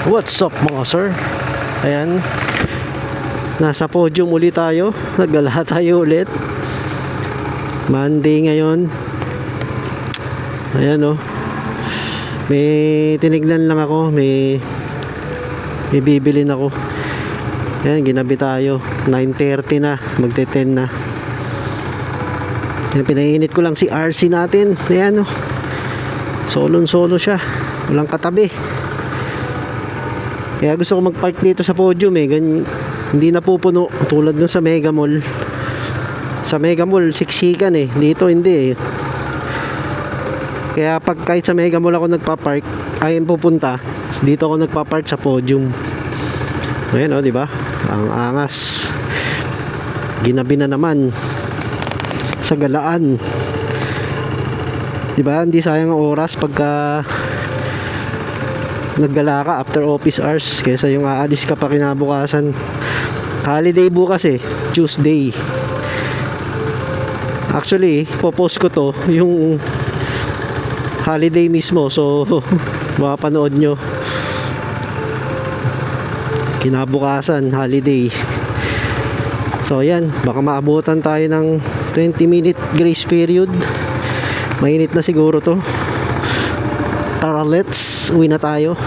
What's up mga sir? Ayan, nasa podium ulit tayo. Naggala tayo ulit. Monday ngayon. Ayan oh. May tinignan lang ako. May bibilin ako. Ayan, ginabi tayo. 9:30 na, magte-10 na. Ayan, pinainit ko lang si RC natin. Ayan oh. Solo siya. Walang katabi. Kaya gusto ko mag-park dito sa podium hindi napupuno tulad dun sa Mega Mall. Sa Mega Mall siksikan dito hindi Kaya kahit sa Mega Mall ako nagpa-park, pupunta, dito ako nagpa-park sa podium. Ayan di ba? Ang angas. Ginabi na naman sa galaan. Di ba? Hindi sayang ang oras pagka naggala ka after office hours kaysa yung aalis ka pa kinabukasan. Holiday bukas Tuesday. Actually, popost ko to yung holiday mismo, so makapanood nyo. Kinabukasan, holiday. So yan, baka maabutan tayo ng 20-minute grace period. Mainit na siguro to. Tara, let's uwi na tayo.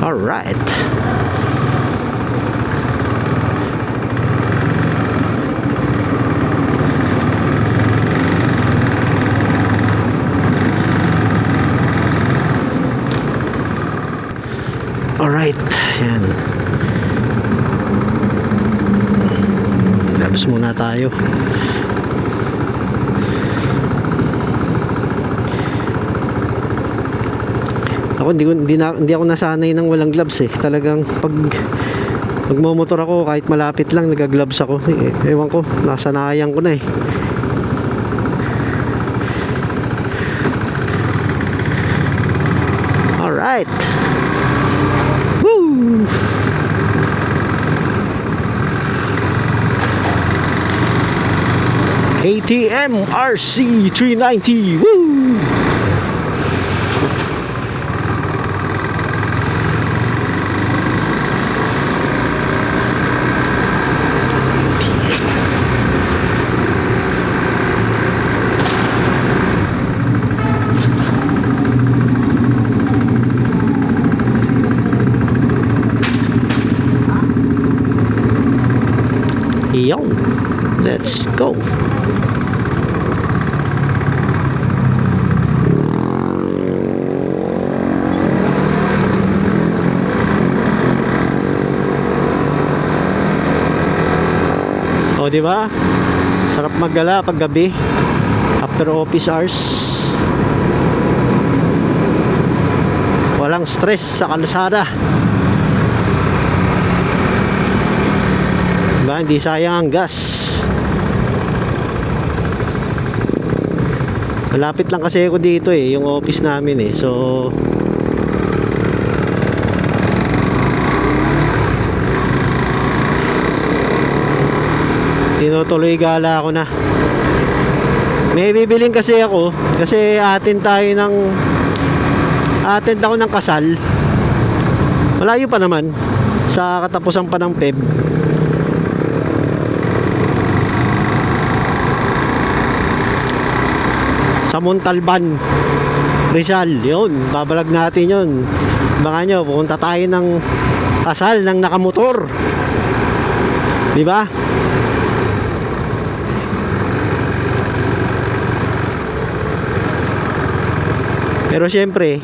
Alright. Alright, yan. Labas muna tayo. Ako hindi ako nasanay ng walang gloves Talagang pag magmomotor ako, kahit malapit lang nagagloves ako. Ewan ko, nasanayan ko na Alright. Woo! KTM RC 390. Woo! Yon, let's go. O di ba? Sarap maggala pag gabi after office hours. Walang stress sa kalsada. Hindi sayang ang gas. Malapit lang kasi ako dito yung office namin so tinutuloy gala ako na. May bibiling kasi ako kasi attend ako ng kasal. Malayo pa naman sa katapusan pa ng Feb. Sa Montalban, Rizal. Yun, babalag natin yun. Baka nyo, pupunta tayo ng kasal ng nakamotor. Diba? Pero syempre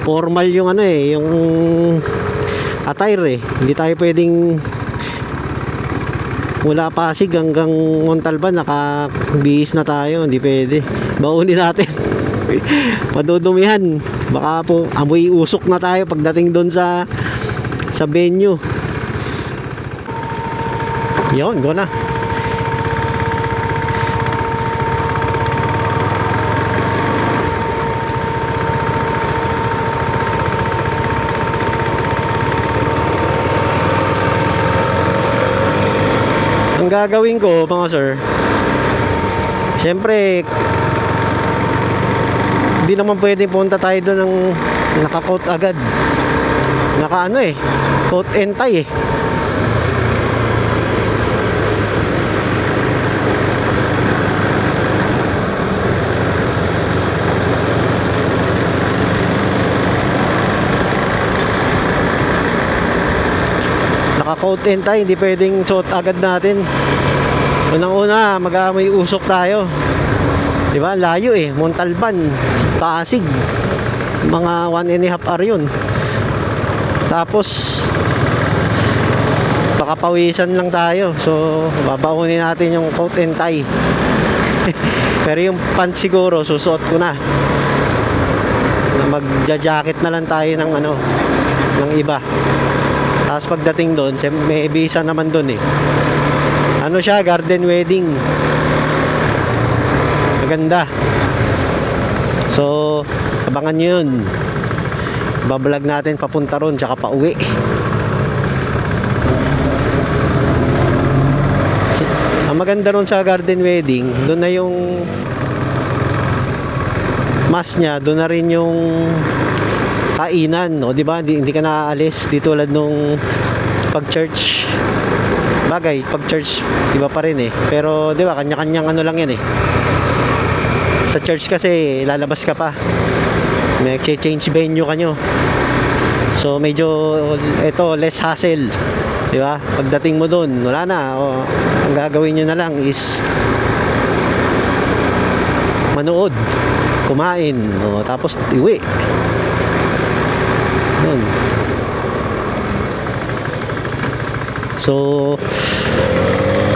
formal yung yung attire Hindi tayo pwedeng mula Pasig hanggang Montalban nakabihis na tayo. Hindi pwede. Baunin natin. Madudumihan. Baka po amoy usok na tayo pagdating doon sa venue. Yun, go na. gagawin ko mga sir, syempre hindi naman pwede punta tayo doon ng naka-coat agad, naka ano eh, coat and tie eh. Naka-coat and tie, hindi pwedeng suot agad natin. Unang-una, mag-aamoy usok tayo. 'Di ba? Layo eh, Montalban, Pasig. Mga 1.5 hour 'yun. Tapos baka pawisan lang tayo. So, babaunin natin yung coat and tie. Pero yung pants siguro susuot ko na. Magja-jacket na lang tayo ng ano, ng iba. Tapos pagdating doon, may visa naman doon eh. Ano siya, garden wedding. Maganda. So, abangan nyo yun. Bablog natin papunta ron, tsaka pa uwi. So, ang maganda ron sa garden wedding, doon na yung mas niya, doon na rin yung kainan, o di ba? Hindi ka naaalis di tulad nung pag church. Bagay, pag church, di ba pa rin eh. Pero di ba, kanya-kanyang ano lang yan eh. Sa church kasi lalabas ka pa. May change venue kanyo. So medyo ito less hassle. Di ba? Pagdating mo doon, wala na. O, ang gagawin nyo na lang is manood, kumain, o, tapos iwi. Yun. So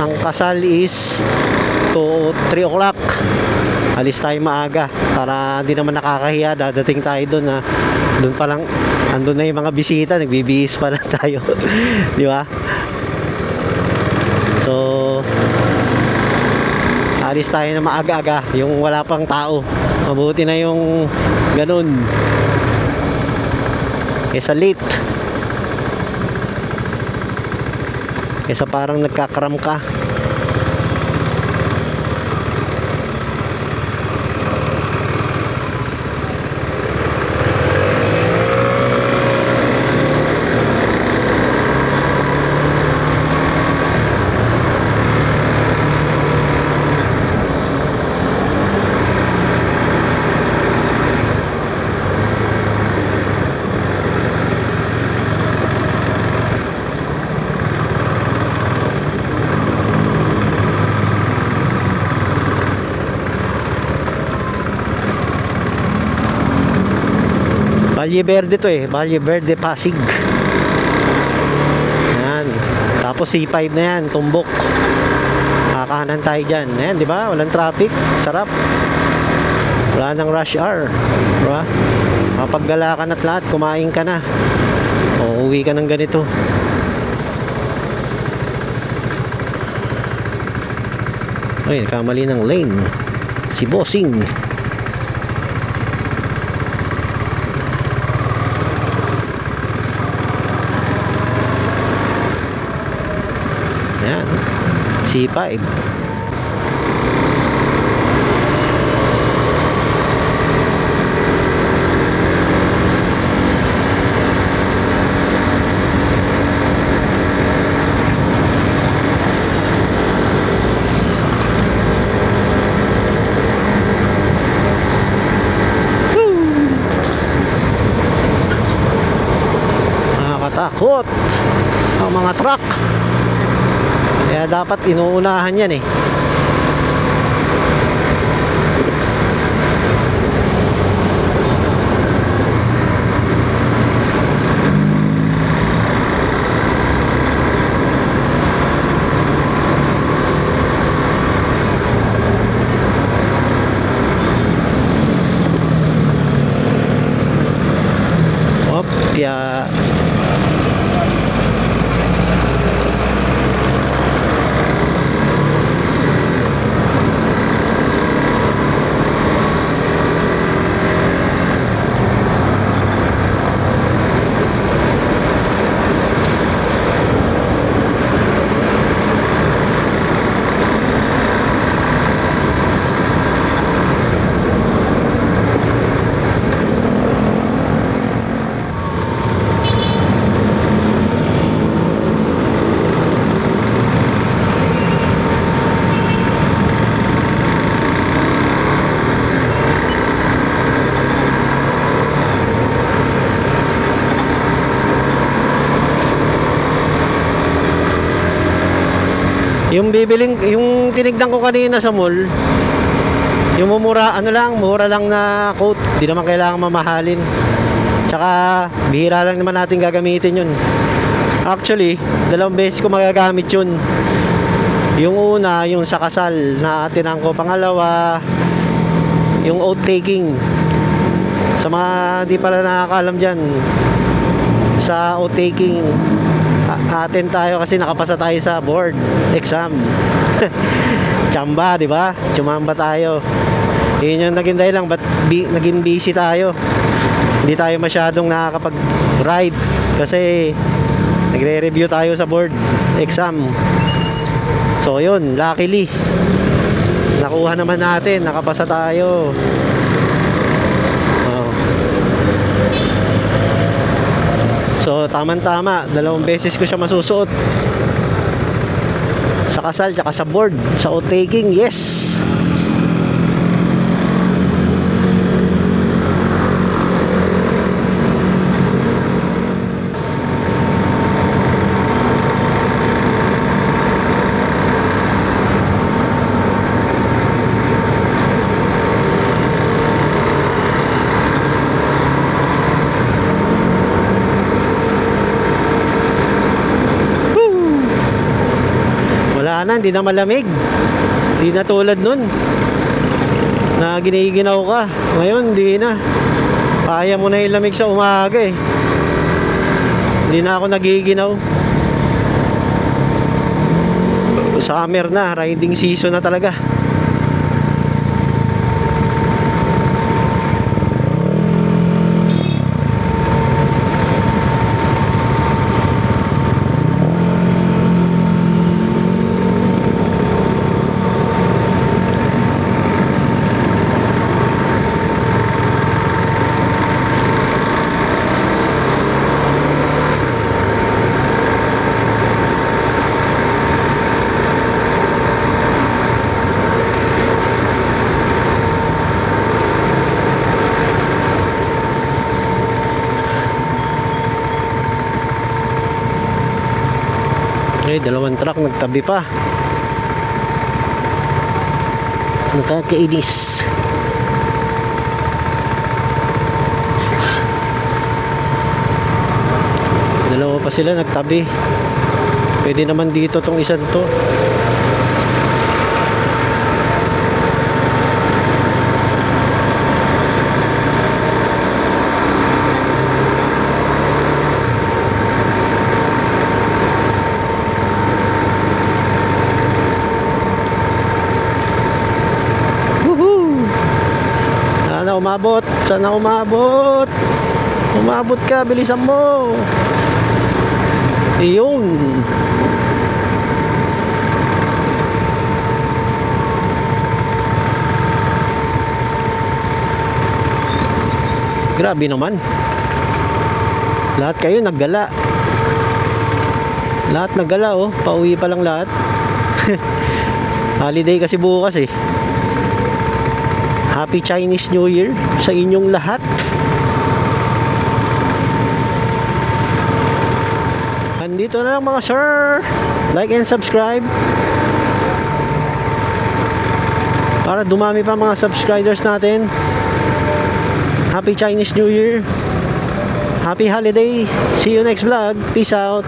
ang kasal is 3 o'clock. Alis tayo maaga para hindi naman nakakahiya. Dadating tayo doon na doon pa lang andun na yung mga bisita, nagbibihis pa lang tayo. Di ba? So alis tayo na maaga-aga, yung wala pang tao. Mabuti na yung ganun kesa late, kesa parang nagkakram ka. Valle Verde to eh, Valle Verde, Pasig. Ayan. Tapos C5 na yan, tumbok. Kakahanan tayo dyan. Ayan, di ba? Walang traffic. Sarap. Wala nang rush hour. Di ba? Mapaggala ka na't lahat, kumain ka na. O, uwi ka ng ganito. Ay, kamali ng lane. Si Bossing. Ayan, C5. Nakakatakot ang mga truck. Kaya dapat inuunahan yan eh. Opya. Yung bibiling, yung tinignan ko kanina sa mall, yung mura lang na coat. Di naman kailangan mamahalin. Tsaka, bihira lang naman natin gagamitin yun. Actually, 2 beses ko magagamit yun. Yung una, yung sa kasal na atinan ko. Pangalawa, yung oath taking. Sa mga di pala nakakaalam dyan, sa oath taking, atin tayo kasi nakapasa tayo sa board exam. Chamba, di ba? Chumamba tayo. Yun yung naging dahilan ba't naging busy tayo. Hindi tayo masyadong nakakapag-ride kasi nagre-review tayo sa board exam. So yun, luckily nakuha naman natin, nakapasa tayo. So tama-tama, 2 beses ko siya masusuot. Sa kasal, tsaka sa board, sa oath taking, yes. Hindi na malamig, hindi na tulad nun na giniginaw ka. Ngayon hindi na, kaya mo na yung lamig sa umaga eh. Hindi na ako nagiginaw. Summer na, riding season na talaga. Okay, 2 truck nagtabi pa. Nakakainis. Dalawa pa sila nagtabi. Pwede naman dito tong isang to. Sana umabot. Umabot ka, bilisan mo. Iyon. Grabe naman. Lahat kayo naggala. Lahat naggala oh. Pauwi pa lang lahat. Holiday kasi bukas eh. Happy Chinese New Year sa inyong lahat. Andito na lang mga sir. Like and subscribe para dumami pa mga subscribers natin. Happy Chinese New Year. Happy holiday. See you next vlog. Peace out.